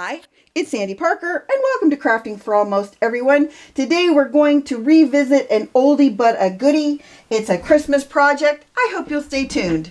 Hi, it's Sandy Parker and welcome to Crafting for Almost Everyone. Today we're going to revisit an oldie but a goodie. It's a Christmas project. I hope you'll stay tuned.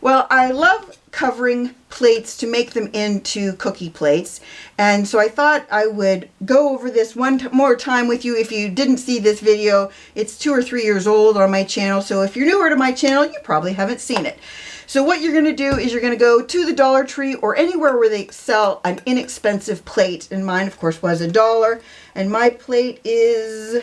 Well, I love covering plates to make them into cookie plates, and so I thought I would go over this one more time with you. If you didn't see this video, it's 2 or 3 years old on my channel, so if you're newer to my channel, you probably haven't seen it. So what you're going to do is you're going to go to the Dollar Tree or anywhere where they sell an inexpensive plate, and mine of course was $1, and my plate is,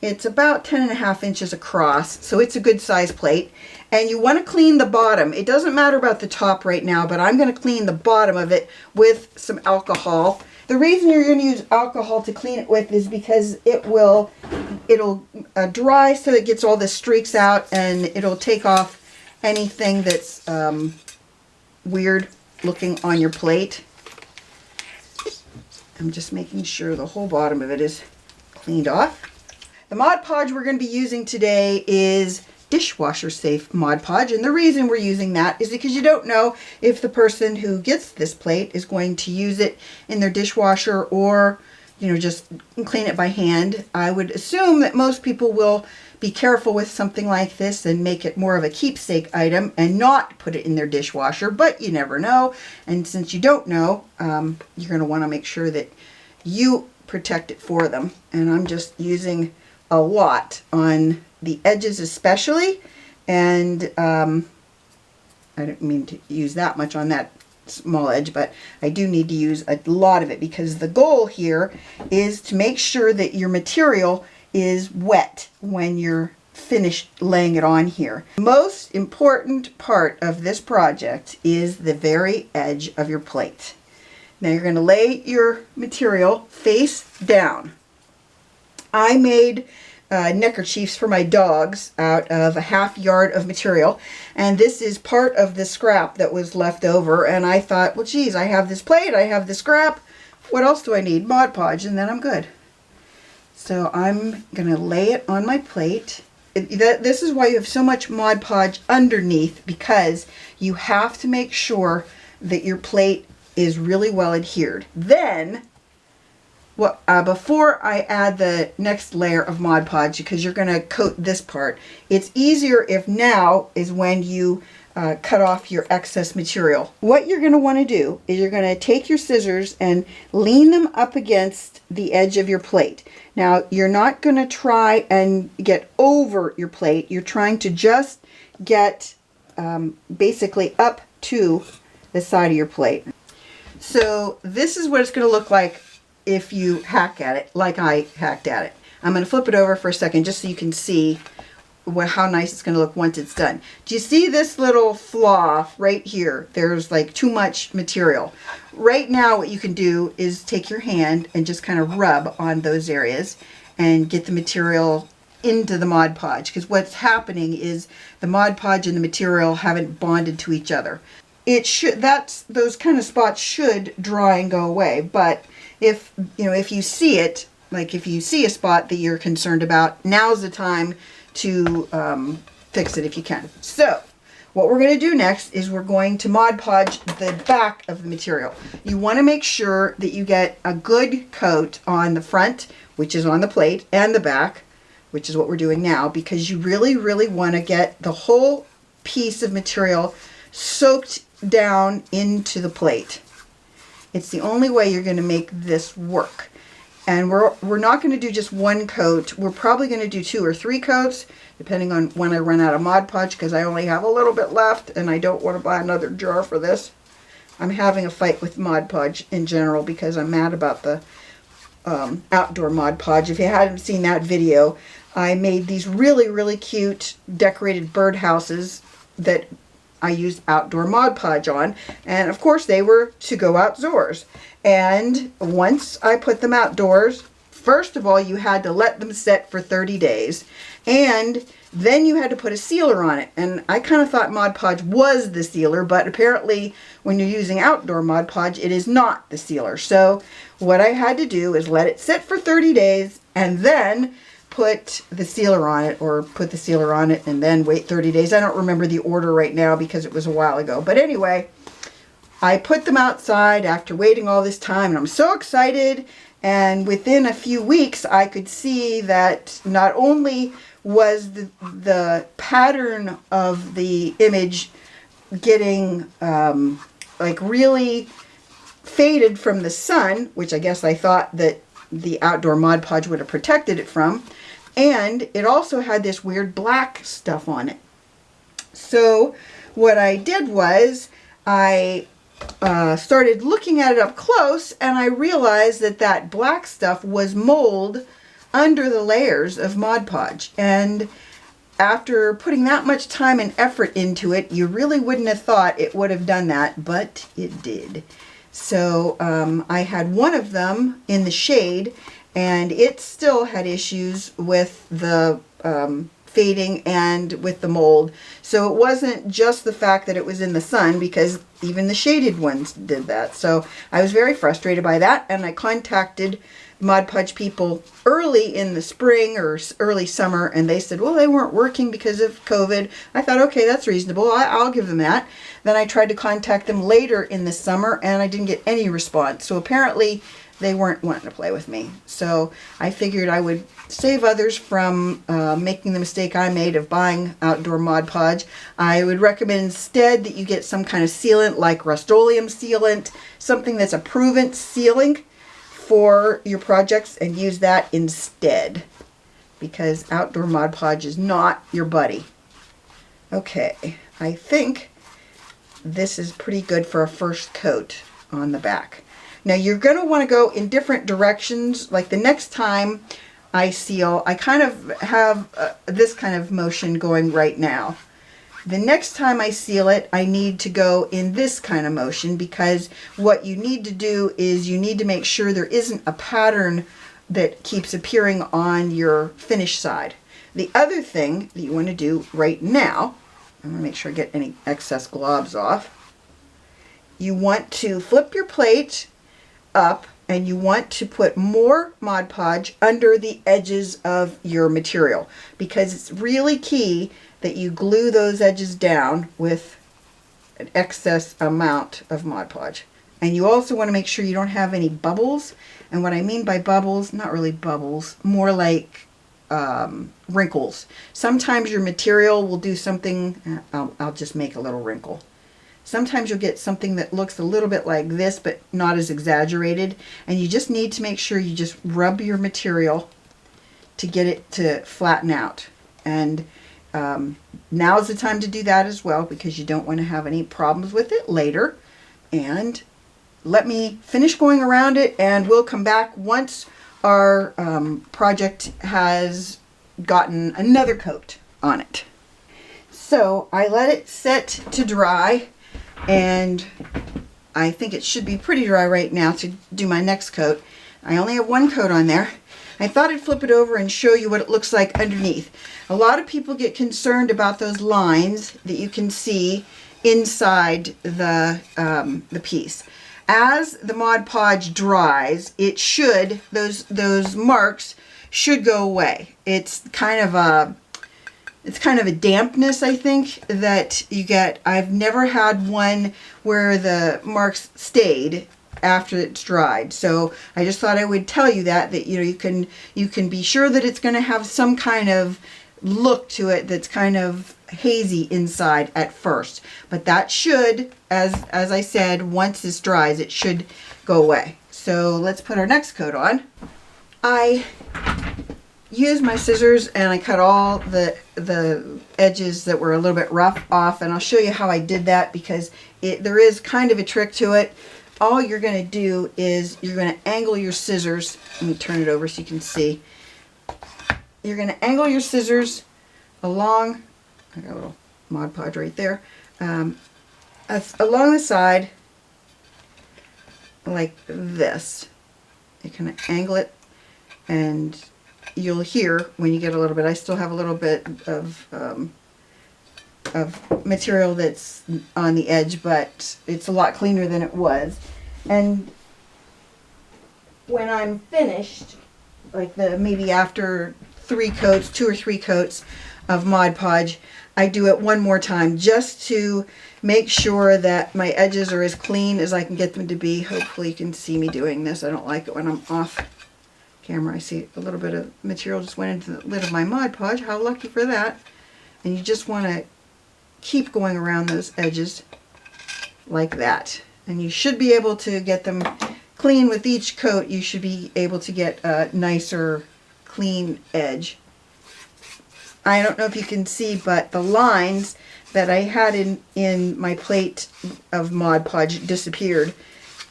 it's about 10.5 inches across, so it's a good size plate. And you want to clean the bottom. It doesn't matter about the top right now, but I'm going to clean the bottom of it with some alcohol. The reason you're going to use alcohol to clean it with is because it'll dry so it gets all the streaks out, and it'll take off anything that's weird looking on your plate. I'm just making sure the whole bottom of it is cleaned off. The Mod Podge we're going to be using today is dishwasher safe Mod Podge, and the reason we're using that is because you don't know if the person who gets this plate is going to use it in their dishwasher or, you know, just clean it by hand. I would assume that most people will be careful with something like this and make it more of a keepsake item and not put it in their dishwasher, but you never know. And since you don't know, you're going to want to make sure that you protect it for them. And I'm just using a lot on the edges especially, and I don't mean to use that much on that small edge, but I do need to use a lot of it because the goal here is to make sure that your material is wet when you're finished laying it on here. The most important part of this project is the very edge of your plate. Now you're going to lay your material face down. I made neckerchiefs for my dogs out of a ½ yard of material, and this is part of the scrap that was left over, and I thought, well geez, I have this plate, I have the scrap, what else do I need? Mod Podge, and then I'm good. So I'm gonna lay it on my plate. This is why you have so much Mod Podge underneath, because you have to make sure that your plate is really well adhered. Then before I add the next layer of Mod Podge, because you're going to coat this part, it's easier if now is when you cut off your excess material. What you're going to want to do is you're going to take your scissors and lean them up against the edge of your plate. Now you're not going to try and get over your plate. You're trying to just get basically up to the side of your plate. So this is what it's going to look like if you hack at it like I hacked at it. I'm going to flip it over for a second just so you can see how nice it's going to look once it's done. Do you see this little flaw right here? There's like too much material. Right now what you can do is take your hand and just kind of rub on those areas and get the material into the Mod Podge, because what's happening is the Mod Podge and the material haven't bonded to each other. Those kind of spots should dry and go away, but if you see it, like if you see a spot that you're concerned about, now's the time to fix it if you can. So what we're going to do next is we're going to Mod Podge the back of the material. You want to make sure that you get a good coat on the front, which is on the plate, and the back, which is what we're doing now, because you really, really want to get the whole piece of material soaked down into the plate. It's the only way you're going to make this work. And we're not going to do just one coat. We're probably going to do 2 or 3 coats, depending on when I run out of Mod Podge, because I only have a little bit left, and I don't want to buy another jar for this. I'm having a fight with Mod Podge in general because I'm mad about the outdoor Mod Podge. If you hadn't seen that video, I made these really, really cute decorated birdhouses that I used outdoor Mod Podge on, and of course they were to go outdoors. And once I put them outdoors, first of all you had to let them set for 30 days, and then you had to put a sealer on it. And I kind of thought Mod Podge was the sealer, but apparently when you're using outdoor Mod Podge, it is not the sealer. So what I had to do is let it sit for 30 days and then put the sealer on it, or put the sealer on it and then wait 30 days. I don't remember the order right now because it was a while ago. But anyway, I put them outside after waiting all this time, and I'm so excited. And within a few weeks, I could see that not only was the pattern of the image getting like really faded from the sun, which I guess I thought that the outdoor Mod Podge would have protected it from, and it also had this weird black stuff on it. So what I did was I started looking at it up close, and I realized that that black stuff was mold under the layers of Mod Podge. And after putting that much time and effort into it, you really wouldn't have thought it would have done that, but it did. So I had one of them in the shade, and it still had issues with the fading and with the mold. So it wasn't just the fact that it was in the sun, because even the shaded ones did that. So I was very frustrated by that, and I contacted Mod Podge people early in the spring or early summer, and they said, well, they weren't working because of COVID. I thought, okay, that's reasonable. I'll give them that. Then I tried to contact them later in the summer, and I didn't get any response. So apparently they weren't wanting to play with me. So I figured I would save others from making the mistake I made of buying outdoor Mod Podge. I would recommend instead that you get some kind of sealant like Rust-Oleum sealant, something that's a proven sealing for your projects, and use that instead, because outdoor Mod Podge is not your buddy. Okay, I think this is pretty good for a first coat on the back. Now you're going to want to go in different directions. Like the next time I seal, I kind of have this kind of motion going right now. The next time I seal it, I need to go in this kind of motion, because what you need to do is you need to make sure there isn't a pattern that keeps appearing on your finished side. The other thing that you want to do right now, I'm going to make sure I get any excess globs off. You want to flip your plate up, and you want to put more Mod Podge under the edges of your material, because it's really key that you glue those edges down with an excess amount of Mod Podge. And you also want to make sure you don't have any bubbles. And what I mean by bubbles, not really bubbles, more like wrinkles. Sometimes your material will do something, I'll just make a little wrinkle. Sometimes you'll get something that looks a little bit like this, but not as exaggerated. And you just need to make sure you just rub your material to get it to flatten out. And now is the time to do that as well, because you don't want to have any problems with it later. And let me finish going around it, and we'll come back once our project has gotten another coat on it. So I let it set to dry, and I think it should be pretty dry right now to do my next coat. I only have one coat on there. I thought I'd flip it over and show you what it looks like underneath. A lot of people get concerned about those lines that you can see inside the piece. As the Mod Podge dries, it should, those marks should go away. It's kind of a dampness, I think, that you get. I've never had one where the marks stayed after it's dried. So I just thought I would tell you that you can be sure that it's going to have some kind of look to it that's kind of hazy inside at first. But that should, as I said, once this dries, it should go away. So let's put our next coat on. I used my scissors and I cut all the edges that were a little bit rough off, and I'll show you how I did that, because there is kind of a trick to it. All you're going to do is you're going to angle your scissors. Let me turn it over so you can see. You're going to angle your scissors along, I got a little Mod Podge right there, along the side like this. You kind of angle it, and you'll hear when you get a little bit, I still have a little bit of material that's on the edge, but it's a lot cleaner than it was. And when I'm finished, like maybe after 3 coats, 2 or 3 coats, of Mod Podge, I do it one more time just to make sure that my edges are as clean as I can get them to be. Hopefully you can see me doing this. I don't like it when I'm off camera. I see a little bit of material just went into the lid of my Mod Podge. How lucky for that. And you just want to keep going around those edges like that. And you should be able to get them clean with each coat. You should be able to get a nicer, clean edge. I don't know if you can see, but the lines that I had in my plate of Mod Podge disappeared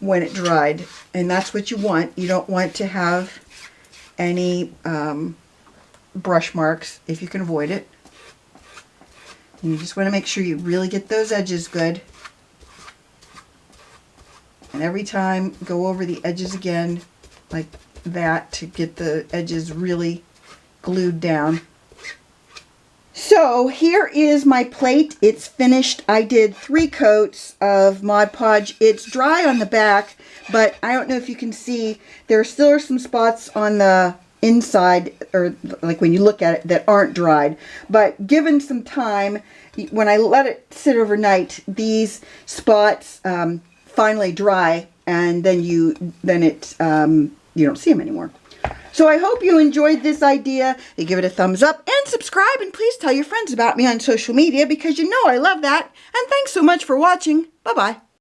when it dried. And that's what you want. You don't want to have any brush marks if you can avoid it. And you just want to make sure you really get those edges good. And every time go over the edges again like that to get the edges really glued down. So here is my plate. It's finished. I did 3 coats of Mod Podge. It's dry on the back, but I don't know if you can see, there still are some spots on the inside, or like when you look at it, that aren't dried. But given some time, when I let it sit overnight, these spots finally dry, and then you don't see them anymore. So I hope you enjoyed this idea. You give it a thumbs up and subscribe, and please tell your friends about me on social media because you know I love that. And thanks so much for watching. Bye-bye.